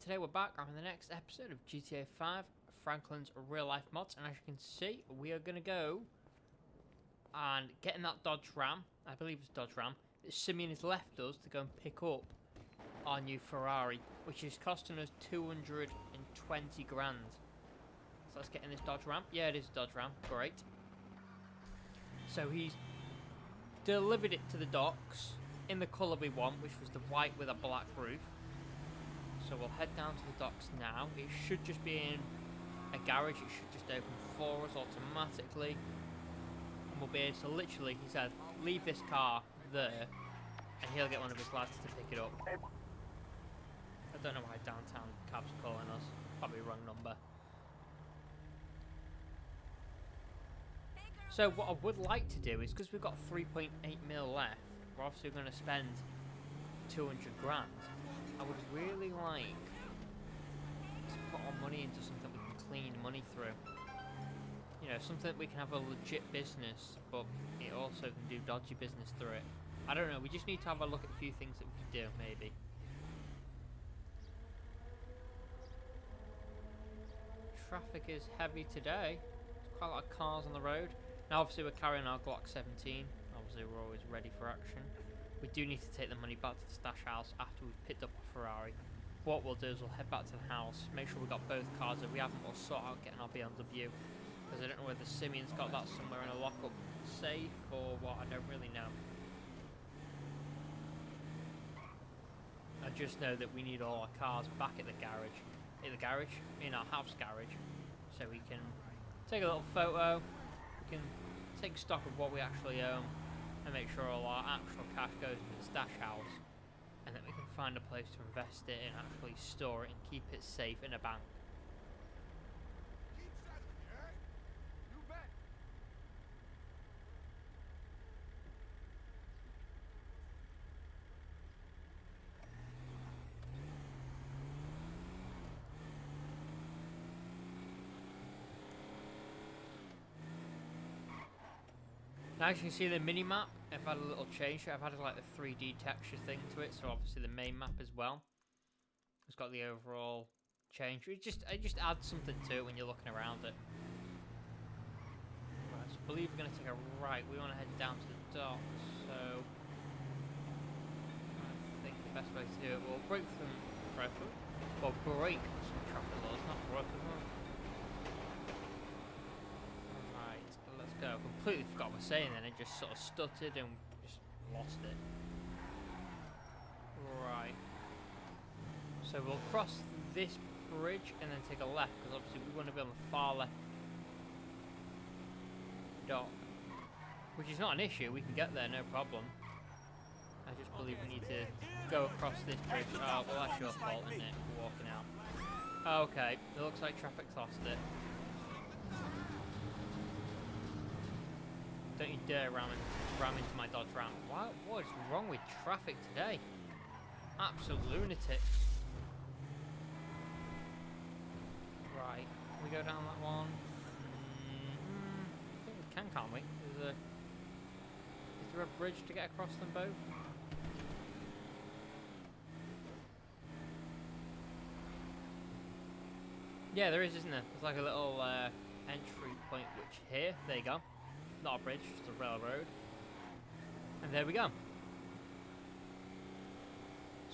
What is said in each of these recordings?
today we're back on the next episode of GTA 5 Franklin's Real Life Mods, and as you can see, we are going to go and get in that Dodge Ram. I believe it's Dodge Ram that Simeon has left us to go and pick up our new Ferrari, which is costing us 220 grand. So let's get in this Dodge Ram. Yeah, it is a Dodge Ram. Great. So he's delivered it to the docks in the colour we want, which was the white with a black roof. So we'll head down to the docks now. It should just be in a garage. It should just open for us automatically. And we'll be able to literally, he said, leave this car there and he'll get one of his lads to pick it up. I don't know why downtown cabs are calling us. Probably wrong number. So what I would like to do is, because we've got 3.8 mil left, we're obviously going to spend 200 grand. I would really like to put our money into something we can clean money through. You know, something that we can have a legit business, but it also can do dodgy business through it. I don't know, we just need to have a look at a few things that we can do, maybe. Traffic is heavy today. There's quite a lot of cars on the road. Now obviously we're carrying our Glock 17. Obviously we're always ready for action. We do need to take the money back to the stash house after we've picked up a Ferrari. What we'll do is we'll head back to the house, make sure we've got both cars. If we haven't, we'll sort out getting our BMW. Because I don't know whether Simeon's got that somewhere in a lockup safe or what, I don't really know. I just know that we need all our cars back at the garage. In our house garage. So we can take a little photo, we can take stock of what we actually own, and make sure all our actual cash goes to the stash house, and that we can find a place to invest it and actually store it and keep it safe in a bank. Keep settling, yeah? You bet. Now as you can see the mini map, I've had a little change. I've added like the 3D texture thing to it, so obviously the main map as well. It's got the overall change. It just adds something to it when you're looking around it. Right, so I believe we're going to take a right. We want to head down to the docks, so I think the best way to do it, we'll break some traffic. Well, break some traffic laws, not broken them. Let's go. Completely forgot what I was saying then. It just sort of stuttered and just lost it. Right. So we'll cross this bridge and then take a left, because obviously we want to be on the far left dock. Which is not an issue. We can get there, no problem. I just believe we need to go across this bridge. Oh, well that's your fault, isn't it? We're walking out. Okay. It looks like traffic's lost it. Don't you dare ram into my Dodge Ram. What is wrong with traffic today? Absolute lunatics. Right, can we go down that one? I think we can, can't we? Is there a bridge to get across them both? Yeah, there is, isn't there? There's like a little entry point, which here, there you go. Not a bridge, just a railroad. And there we go.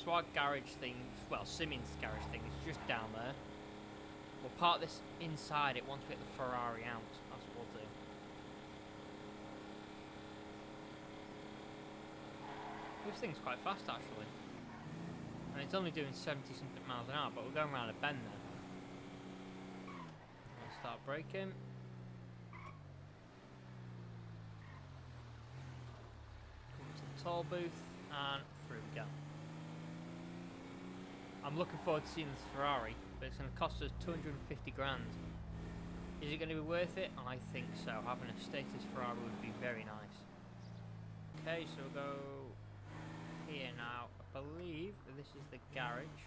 So our garage thing, well, Simeon's garage thing is just down there. We'll park this inside it once we get the Ferrari out. That's what we'll do. This thing's quite fast actually. And it's only doing 70 something miles an hour, but we're going around a bend there. We'll start braking. Toll booth and through we go. I'm looking forward to seeing this Ferrari, but it's going to cost us 250 grand. Is it going to be worth it? I think so. Having a status Ferrari would be very nice. Okay, so we'll go here now. I believe that this is the garage.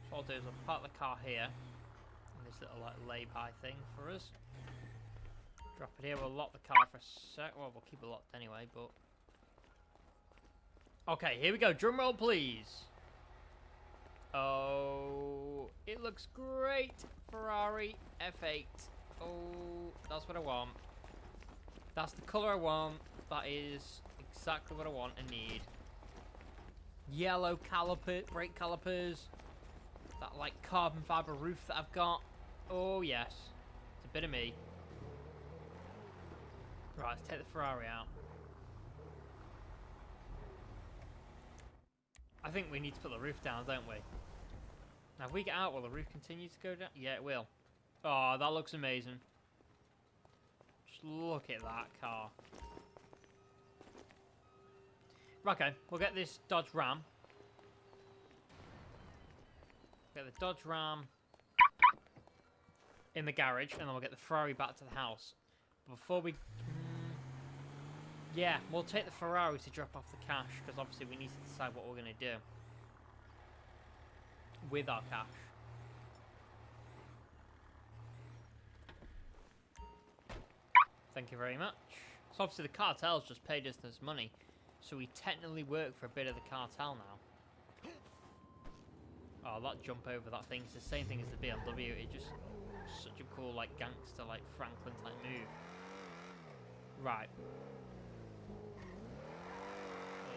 So what I'll do is I'll park the car here in this little like lay-by thing for us. Drop it here. We'll lock the car for a sec. Well, we'll keep it locked anyway, but okay, here we go. Drum roll, please. Oh, it looks great. Ferrari F8. Oh, that's what I want. That's the colour I want. That is exactly what I want and need. Yellow caliper, brake calipers. That like carbon fibre roof that I've got. Oh yes, it's a bit of me. Right, let's take the Ferrari out. I think we need to put the roof down, don't we? Now if we get out, will the roof continue to go down? Yeah, it will. Oh, that looks amazing. Just look at that car. Okay, we'll get this Dodge Ram. Get the Dodge Ram in the garage, and then we'll get the Ferrari back to the house. Before we... yeah, we'll take the Ferrari to drop off the cash, because obviously we need to decide what we're going to do with our cash. Thank you very much. So obviously the cartel's just paid us this money, so we technically work for a bit of the cartel now. Oh, that jump over that thing is the same thing as the BMW. It just such a cool, like, gangster, like, Franklin type move. Right.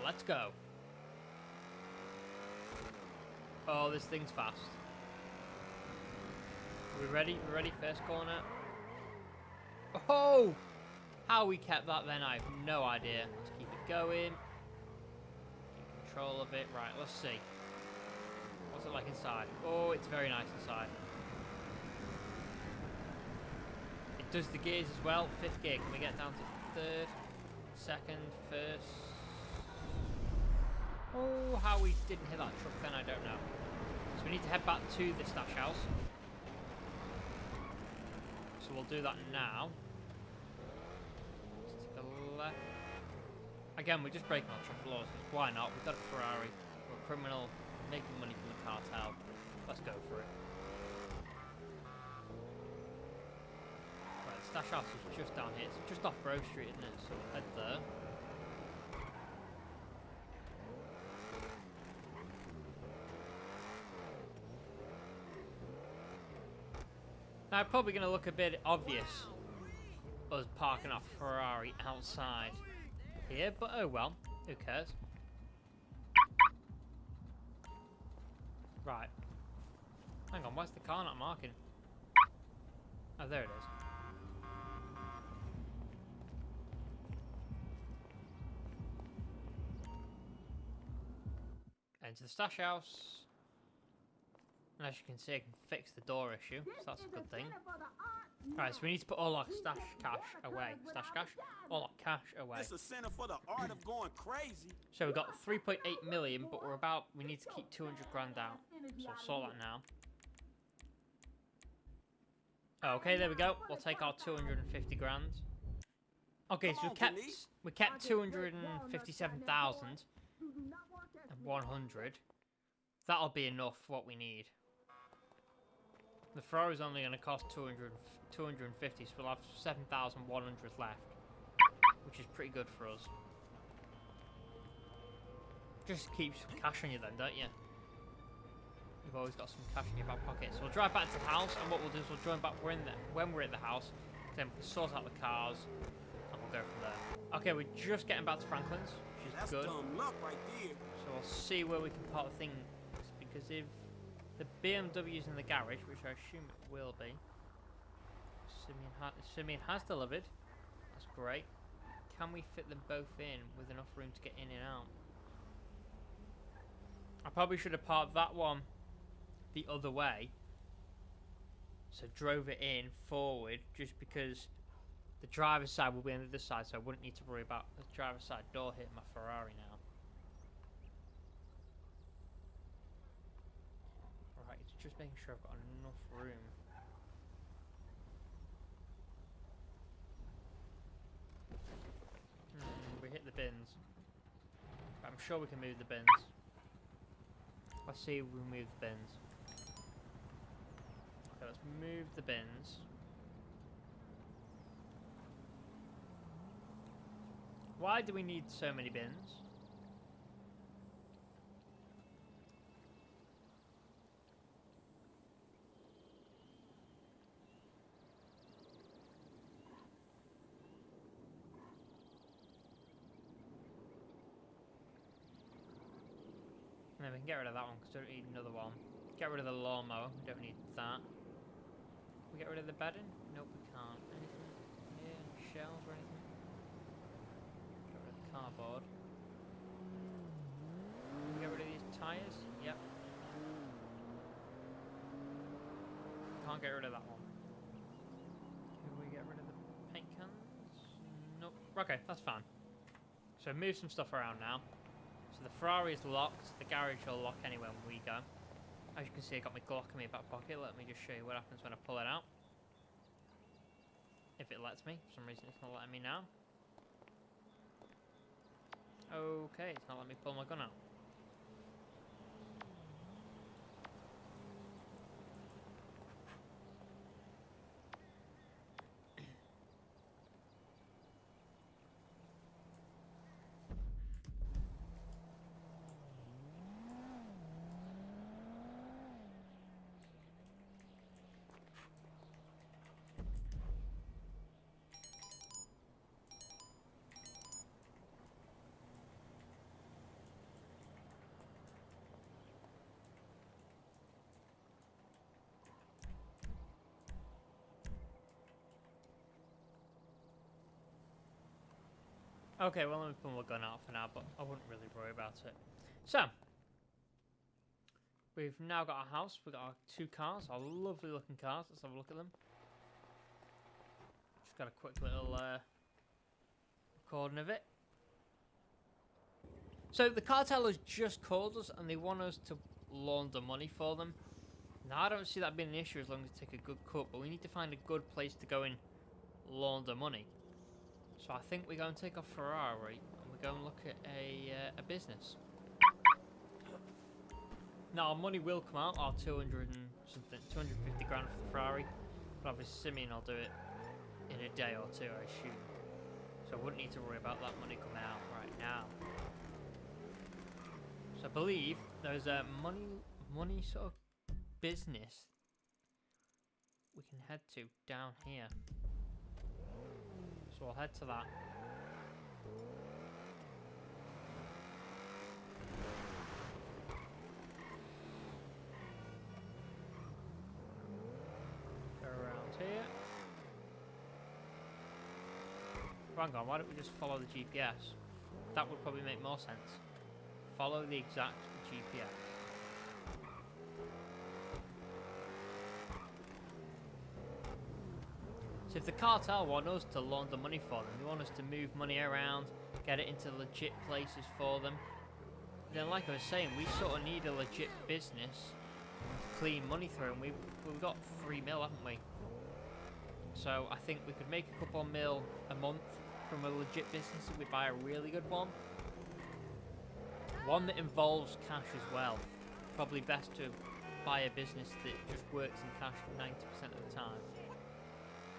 Let's go. Oh, this thing's fast. Are we ready? We ready? First corner. Oh! How we kept that then, I have no idea. Let's keep it going. Get control of it. Right, let's see. What's it like inside? Oh, it's very nice inside. It does the gears as well. 5th gear. Can we get down to 3rd, 2nd, 1st? Oh, how we didn't hit that truck then, I don't know. So we need to head back to the stash house. So we'll do that now. Let's take a left. Again, we're just breaking our traffic laws. Why not? We've got a Ferrari. We're a criminal making money from the cartel. Let's go for it. Right, the stash house is just down here. It's just off Grove Street, isn't it? So we'll head there. Now, probably going to look a bit obvious, us parking our Ferrari outside here, but oh well, who cares? Right. Hang on, why's the car not marking? Oh, there it is. Enter the stash house. And as you can see, I can fix the door issue, so that's a good thing. Right, so we need to put all our stash cash away. Stash cash? All our cash away. It's a center for the art of going crazy. So we've got 3.8 million, but we need to keep 200 grand out. So we'll sort that now. Okay, there we go. We'll take our 250 grand. Okay, so we kept 257,100. That'll be enough for what we need. The Ferrari's only going to cost 250, so we'll have 7,100 left, which is pretty good for us. Just keep some cash on you then, don't you? You've always got some cash in your back pocket. So we'll drive back to the house, and what we'll do is we'll join back when we're at the house, then we can sort out the cars, and we'll go from there. Okay, we're just getting back to Franklin's, which is good. Dumb luck right there. So we'll see where we can park the things, because if the BMW's in the garage, which I assume it will be, Simeon has delivered. That's great. Can we fit them both in with enough room to get in and out? I probably should have parked that one the other way, so drove it in forward, just because the driver's side will be on the other side, so I wouldn't need to worry about the driver's side door hitting my Ferrari now. Right, it's just making sure I've got enough room. We hit the bins. I'm sure we can move the bins. Let's see if we move the bins. Okay, let's move the bins. Why do we need so many bins? And we can get rid of that one because we don't need another one. Get rid of the lawnmower. We don't need that. Can we get rid of the bedding? Nope, we can't. Anything here? Any shelves or anything? Get rid of the cardboard. Can we get rid of these tyres? Yep. Can't get rid of that one. Can we get rid of the paint cans? Nope. Okay, that's fine. So move some stuff around now. So the Ferrari is locked. The garage will lock anyway when we go. As you can see, I got my Glock in my back pocket. Let me just show you what happens when I pull it out. If it lets me. For some reason, it's not letting me now. Okay, it's not letting me pull my gun out. Okay, well, let me pull my gun out for now, but I wouldn't really worry about it. So, we've now got our house. We've got our 2 cars, our lovely looking cars. Let's have a look at them. Just got a quick little recording of it. So, the cartel has just called us and they want us to launder money for them. Now, I don't see that being an issue as long as we take a good cut, but we need to find a good place to go and launder money. So I think we're going to take off Ferrari and we're going to look at a business. Now our money will come out, our 200 and something, 250 grand for the Ferrari, but obviously Simeon will do it in a day or two, I assume. So I wouldn't need to worry about that money coming out right now. So I believe there's a money sort of business we can head to down here. So we'll head to that. Go around here. Hang on, why don't we just follow the GPS? That would probably make more sense. Follow the exact GPS. So if the cartel want us to launder money for them, they want us to move money around, get it into legit places for them, then like I was saying, we sort of need a legit business to clean money through, and we've got 3 mil, haven't we? So I think we could make a couple of mil a month from a legit business if we buy a really good one. One that involves cash as well. Probably best to buy a business that just works in cash 90% of the time.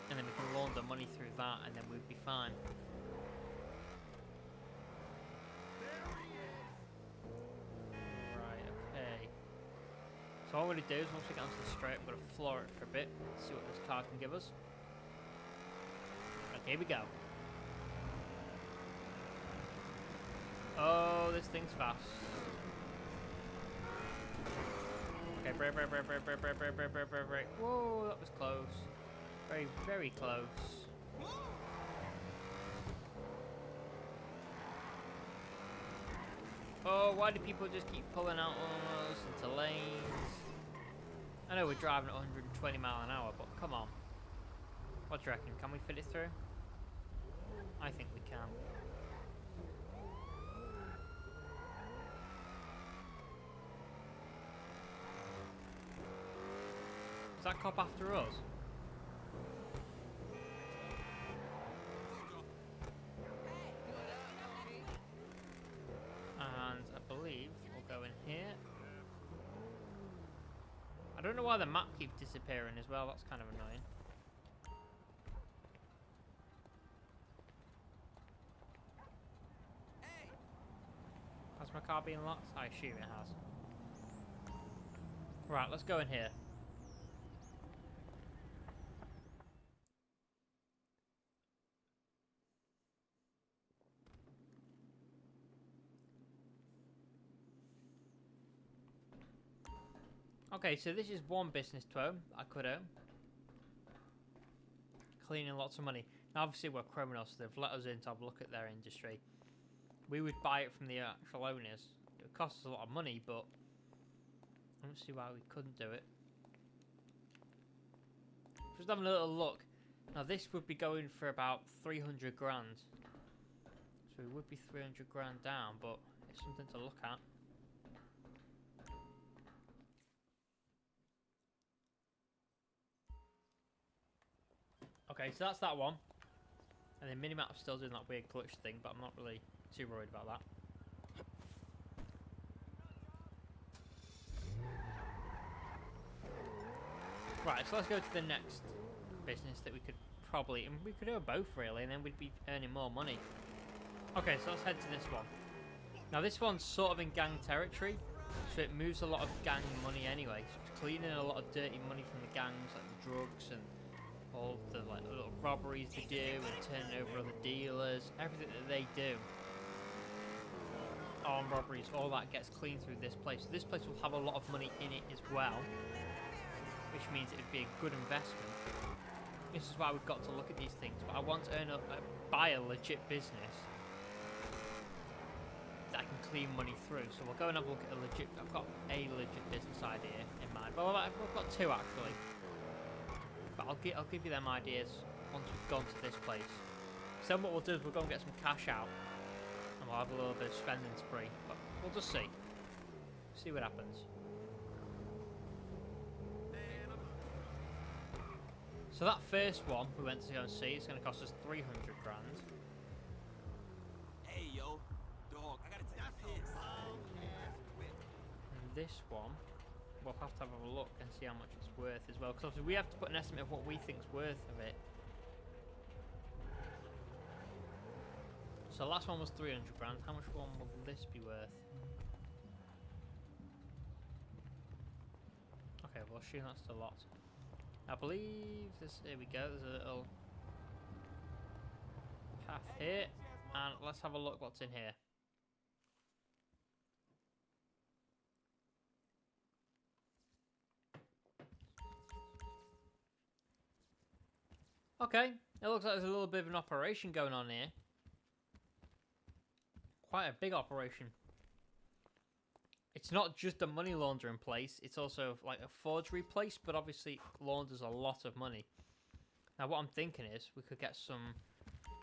And then we can launder money through that, and then we'd be fine. Right, okay. So all we're going to do is, once we get onto the straight, I'm going to floor it for a bit, see what this car can give us. Okay, here we go. Oh, this thing's fast. Okay, brake, brake, brake, brake, brake, brake, brake, brake, brake, brake, brake. Whoa, that was close. Very, very close. Oh, why do people just keep pulling out on us into lanes? I know we're driving at 120 mile an hour, but come on. What do you reckon? Can we fit it through? I think we can. Is that cop after us? And I believe we'll go in here. I don't know why the map keeps disappearing as well, that's kind of annoying. Has my car been locked? I assume it has. Right, let's go in here. Okay, so this is one business to own. I could own. Cleaning lots of money. Now, obviously, we're criminals, so they've let us in to have a look at their industry. We would buy it from the actual owners. It would cost us a lot of money, but I don't see why we couldn't do it. Just having a little look. Now, this would be going for about 300 grand. So it would be 300 grand down, but it's something to look at. Okay, so that's that one. And then Minimap's still doing that weird glitch thing, but I'm not really too worried about that. Right, so let's go to the next business that we could probably... And we could do both, really, and then we'd be earning more money. Okay, so let's head to this one. Now, this one's sort of in gang territory, so it moves a lot of gang money anyway. So it's cleaning a lot of dirty money from the gangs, like the drugs and all the like little robberies they do and turning over other dealers, everything that they do. Armed robberies, all that gets cleaned through this place. So this place will have a lot of money in it as well, which means it would be a good investment. This is why we've got to look at these things. But I want to buy a legit business that I can clean money through. So we'll go and have a look at a legit... I've got a legit business idea in mind. Well, I've got two, actually. But I'll give you them ideas once we've gone to this place. So what we'll do is we'll go and get some cash out. And we'll have a little bit of spending spree. But we'll just see. See what happens. So that first one we went to go and see, it's going to cost us 300 grand. Hey, yo. Dog, I gotta take a piss. And this one, we'll have to have a look and see how much it's worth as well. Because obviously we have to put an estimate of what we think's worth of it. So the last one was 300 grand. How much one will this be worth? Okay, well, assume that's a lot. I believe this, here we go, there's a little path here, and let's have a look what's in here. Okay, it looks like there's a little bit of an operation going on here. Quite a big operation. It's not just a money laundering place, it's also like a forgery place, but obviously it launders a lot of money. Now what I'm thinking is we could get some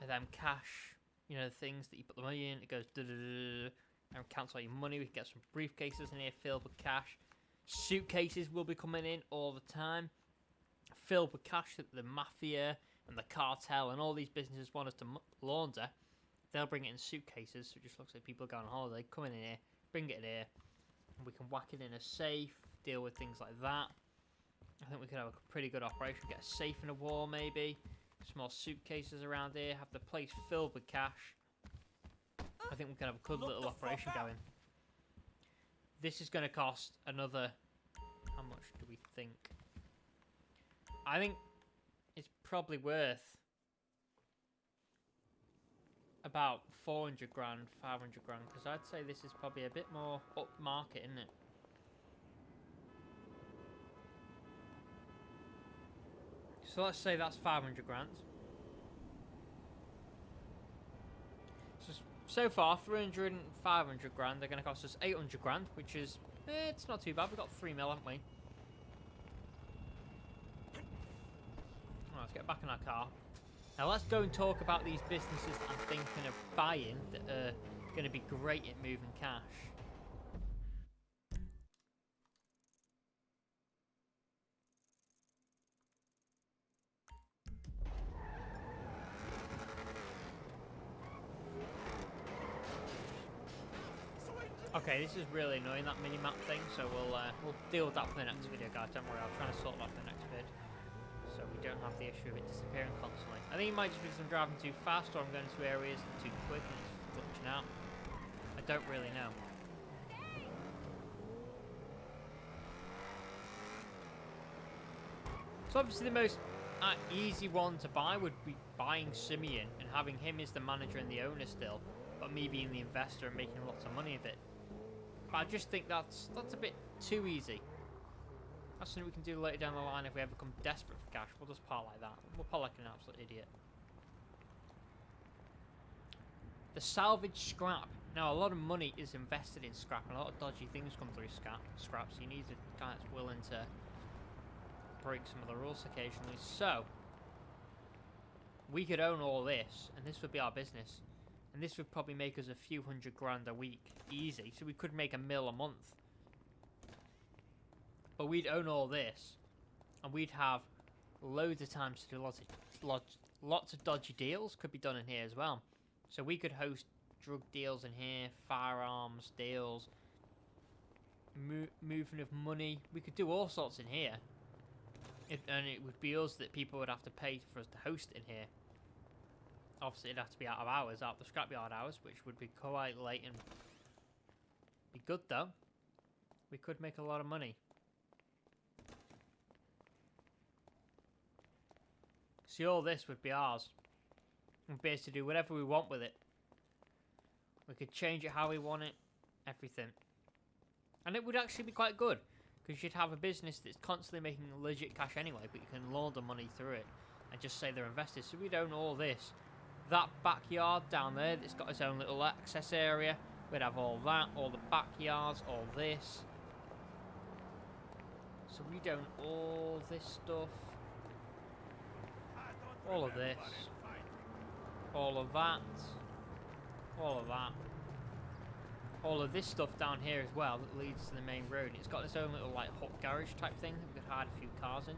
of them cash, you know, things that you put the money in, it goes and counts all your money. We could get some briefcases in here filled with cash. Suitcases will be coming in all the time, filled with cash that the mafia and the cartel and all these businesses want us to launder. They'll bring it in suitcases, so it just looks like people going on holiday, come in here, bring it in here. We can whack it in a safe, deal with things like that. I think we could have a pretty good operation. Get a safe in a wall, maybe. Small suitcases around here. Have the place filled with cash. I think we can have a good little operation going. This is going to cost another... How much do we think? I think it's probably worth about 400 grand, 500 grand, because I'd say this is probably a bit more upmarket, isn't it? So let's say that's 500 grand. So far, 300 and 500 grand, they're going to cost us 800 grand, which is, it's not too bad. We've got 3 mil, haven't we? Right, let's get back in our car. Now let's go and talk about these businesses that I'm thinking of buying that are going to be great at moving cash. Okay, this is really annoying, that mini-map thing, so we'll deal with that for the next video, guys. Don't worry, I'll try to sort that for the next vid, so we don't have the issue of it disappearing constantly. I think it might just be because I'm driving too fast or I'm going to areas too quick and it's glitching out. I don't really know. So obviously the most easy one to buy would be buying Simeon and having him as the manager and the owner still, but me being the investor and making lots of money of it. But I just think that's a bit too easy. That's something we can do later down the line if we ever become desperate for cash. We'll just park like that. We'll park like an absolute idiot. The salvage scrap. Now, a lot of money is invested in scrap, and a lot of dodgy things come through scrap, so you need a guy that's willing to break some of the rules occasionally. So, we could own all this, and this would be our business. And this would probably make us a few $100,000 a week, easy. So we could make $1 million a month. But we'd own all this, and we'd have loads of times to do lots of dodgy deals. Could be done in here as well. So we could host drug deals in here, firearms deals, moving of money. We could do all sorts in here. And it would be us that people would have to pay for us to host in here. Obviously, it'd have to be out of hours, out of the scrapyard hours, which would be quite late and be good though. We could make a lot of money. See, all this would be ours. We'd be able to do whatever we want with it. We could change it how we want it, everything. And it would actually be quite good, because you'd have a business that's constantly making legit cash anyway, but you can launder money through it and just say they're investors. So we'd own all this. That backyard down there that's got its own little access area, we'd have all that, all the backyards, all this. So we'd own all this stuff. All of this. All of that. All of that. All of this stuff down here as well that leads to the main road. It's got its own little like hut garage type thing that we could hide a few cars in.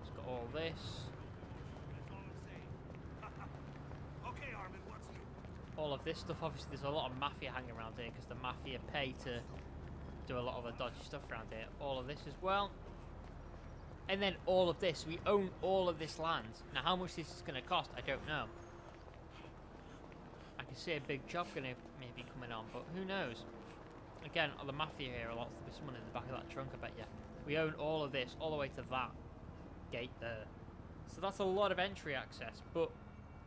It's got all this. All of this stuff. Obviously there's a lot of mafia hanging around here because the mafia pay to do a lot of the dodgy stuff around here. All of this as well. And then all of this. We own all of this land. Now how much this is going to cost, I don't know. I can see a big job going to maybe coming on, but who knows? Again, the mafia here, a lot of this money in the back of that trunk, I bet you. We own all of this, all the way to that gate there. So that's a lot of entry access, but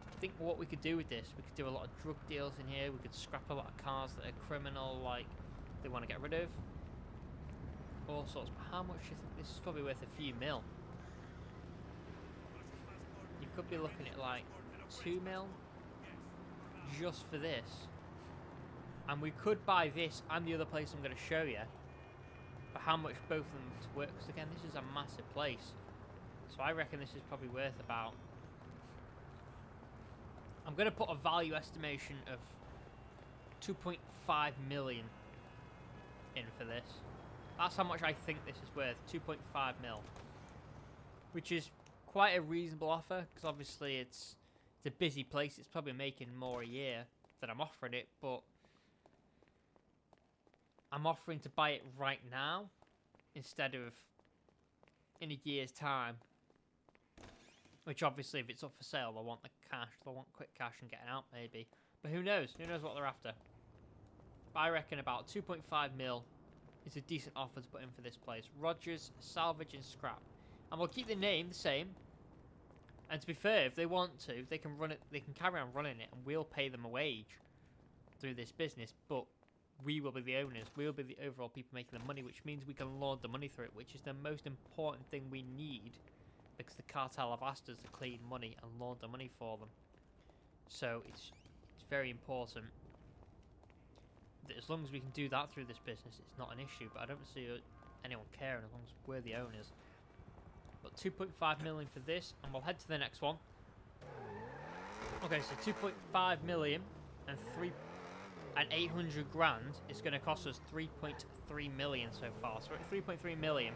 I think what we could do with this, we could do a lot of drug deals in here, we could scrap a lot of cars that are criminal, like, they want to get rid of. All sorts, but how much do you think this is probably worth a few mil? You could be looking at like 2 mil just for this. And we could buy this and the other place I'm going to show you. But how much both of them to work? Because again, this is a massive place. So I reckon this is probably worth about... I'm going to put a value estimation of 2.5 million in for this. That's how much I think this is worth, 2.5 mil. Which is quite a reasonable offer, because obviously it's a busy place. It's probably making more a year than I'm offering it, but I'm offering to buy it right now instead of in a year's time. Which obviously, if it's up for sale, they'll want the cash. They'll want quick cash and getting out, maybe. But who knows? Who knows what they're after? But I reckon about 2.5 mil is a decent offer to put in for this place. Rogers, Salvage and Scrap. And we'll keep the name the same. And to be fair, if they want to, they can run it. They can carry on running it, and we'll pay them a wage through this business. But we will be the owners. We'll be the overall people making the money, which means we can launder money through it, which is the most important thing we need, because the cartel have asked us to clean money and launder money for them. So it's very important that as long as we can do that through this business, it's not an issue. But I don't see anyone caring as long as we're the owners. But 2.5 million for this, and we'll head to the next one. Okay, so 2.5 million and 800 grand is going to cost us 3.3 million so far. So we're at 3.3 million,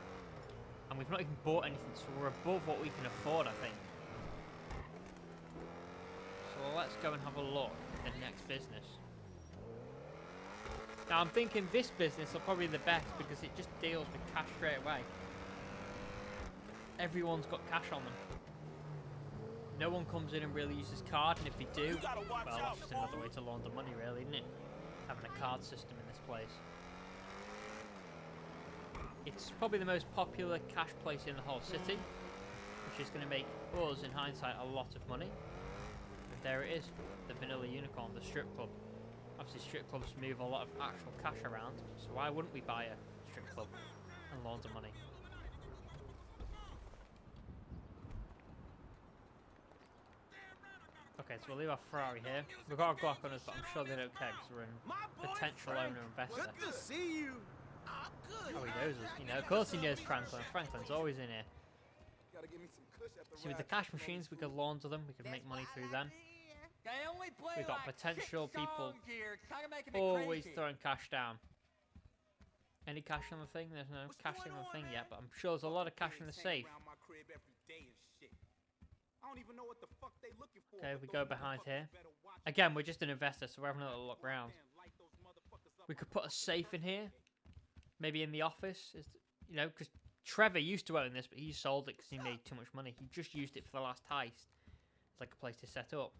and we've not even bought anything, so we're above what we can afford, I think. So let's go and have a look at the next business. Now I'm thinking this business are probably the best because it just deals with cash straight away. Everyone's got cash on them. No one comes in and really uses card, and if they do, well, that's just another way to launder money, really, isn't it? Having a card system in this place. It's probably the most popular cash place in the whole city, which is going to make us, in hindsight, a lot of money. But there it is, the Vanilla Unicorn, the strip club. Obviously, strip clubs move a lot of actual cash around, so why wouldn't we buy a strip club and launder money? Okay, so we'll leave our Ferrari here. We've got a Glock on us, but I'm sure they don't care because we're a potential owner investor. Good to see you. Ah, good. Oh, he knows us. You know, of course he knows Franklin. Franklin's always in here. Gotta give me some kush at the See, with the cash machines, we could launder them. We could make money through them. We've got potential people always throwing cash down. Any cash on the thing? There's no cash in the thing yet, but I'm sure there's a lot of cash in the safe. Okay, we go behind here. Again, we're just an investor, so we're having a little look around. We could put a safe in here. Maybe in the office. You know, because Trevor used to own this, but he sold it because he made too much money. He just used it for the last heist. It's like a place to set up.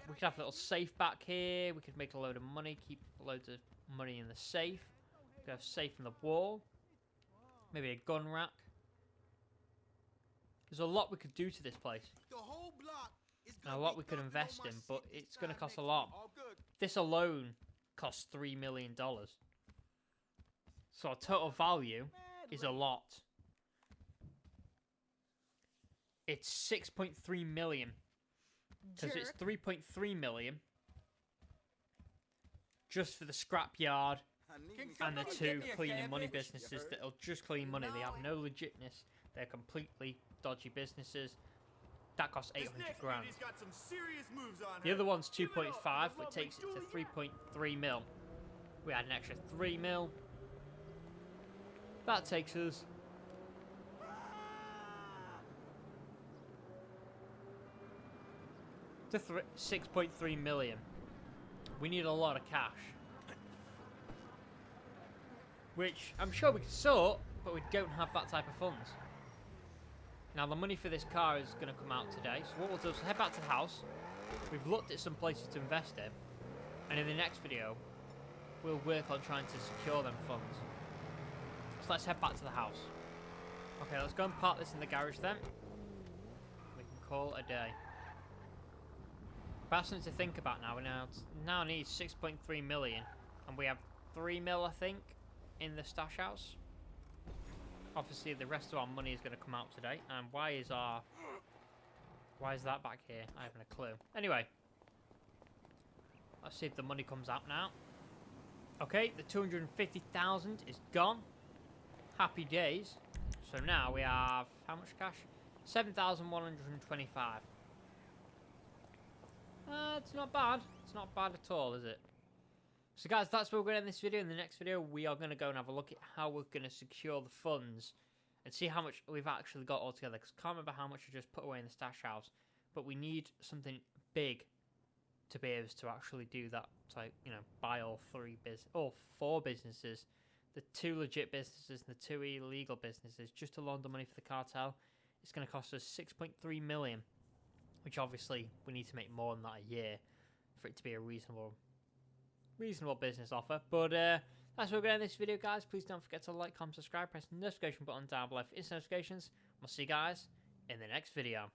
We could have a little safe back here. We could make a load of money, keep loads of money in the safe. We could have safe in the wall. Maybe a gun rack. There's a lot we could do to this place. And a lot we could invest in, but it's going to cost a lot. This alone costs $3 million. So our total value is a lot. It's 6.3 million. Because it's 3.3 million just for the scrapyard and the two cleaning money businesses that'll just clean money. They have no legitness. They're completely dodgy businesses. That costs 800 grand. The other one's 2.5, which takes it to 3.3 mil. We had an extra 3 mil. That takes us to 6.3 million. We need a lot of cash, which I'm sure we can sort, but we don't have that type of funds. Now the money for this car is going to come out today, so what we'll do is head back to the house. We've looked at some places to invest in, and in the next video we'll work on trying to secure them funds. So let's head back to the house. Okay, let's go and park this in the garage then. We can call it a day. That's something to think about now. We now need 6.3 million, and we have 3 mil, I think, in the stash house. Obviously, the rest of our money is going to come out today. And why is that back here? I haven't a clue. Anyway, let's see if the money comes out now. Okay, the 250,000 is gone. Happy days. So now we have how much cash? 7,125. It's not bad. It's not bad at all, is it? So guys, that's where we're going to end this video. In the next video, we are going to go and have a look at how we're going to secure the funds and see how much we've actually got altogether. Because I can't remember how much I just put away in the stash house. But we need something big to be able to actually do that. So, you know, buy all four businesses. The 2 legit businesses and the 2 illegal businesses. Just to launder money for the cartel. It's going to cost us 6.3 million. Which obviously we need to make more than that a year for it to be a reasonable business offer. But that's what we're going to end this video, guys. Please don't forget to like, comment, subscribe, press the notification button down below for instant notifications. We'll see you guys in the next video.